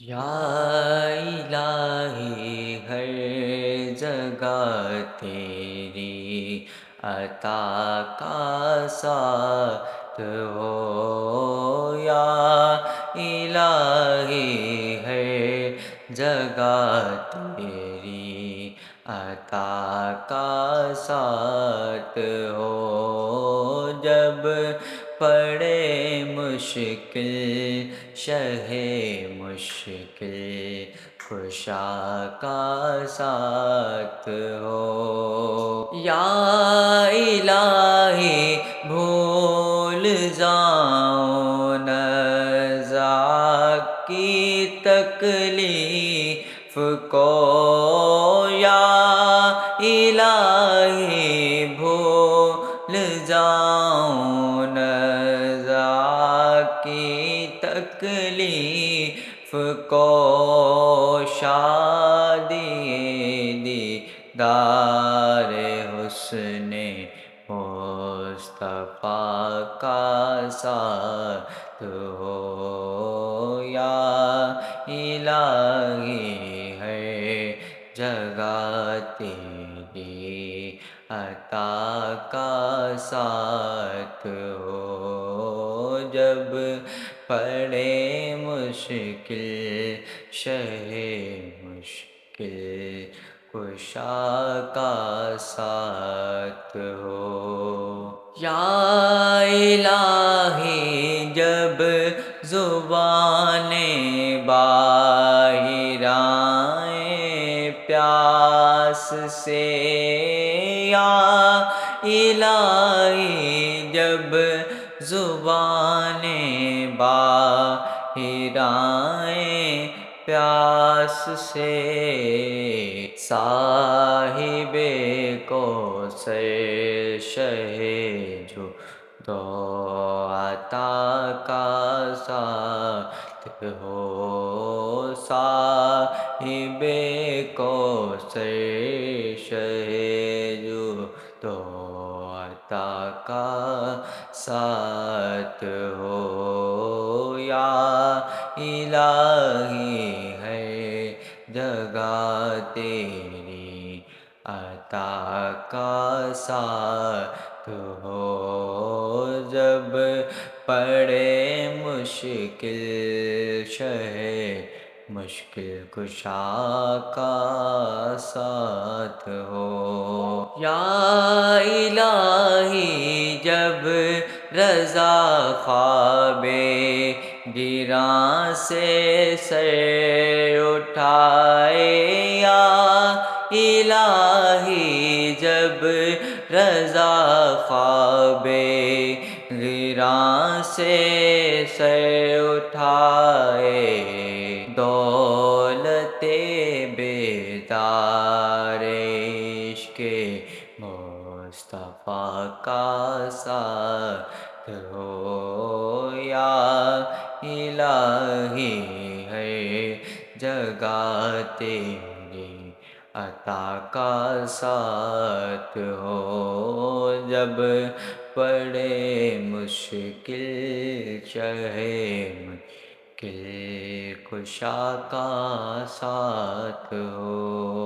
یا الہی ہر جگہ تیری عطا کا ساتھ ہو، یا الہی ہر جگہ تیری عطا کا ساتھ ہو، جب پڑے مشکل شہ مشکل کشا کا ساتھ ہو، یا الہی بھول جاؤں نہ ذات کی تکلیف کو، یا الہی بھول جاؤں نہ ذات کی تکلیف کو، شادی دیدار حسن مصطفیٰ کا ساتھ ہو، یا الہی ہر جگہ تیری عطا کا ساتھ ہو، جب پڑے مشکل شہ مشکل کشا کا ساتھ ہو، یا الہی جب زبانیں باہر آئیں پیاس سے، یا الہی جب زبانیں باہر آئیں پیاس سے، صاحب کوثر شہ جود و عطا کا ساتھ ہو، صاحب کوثر شہ جود و عطا کا ساتھ ہو، یا الہی ہر جگہ تیری عطا کا ساتھ ہو، جب پڑے مشکل شہ مشکل کشا کا ساتھ ہو، یا الہی جب رضا خواب گراں سے سر اٹھائے، یا الہی جب رضا خواب گراں سے سر اٹھائے، دولت بیدار عشق مصطفیٰ کا ساتھ ہو، یا الہی ہر جگہ تیری عطا کا ساتھ ہو، جب پڑے مشکل شہ مشکل کشا کا ساتھ ہو۔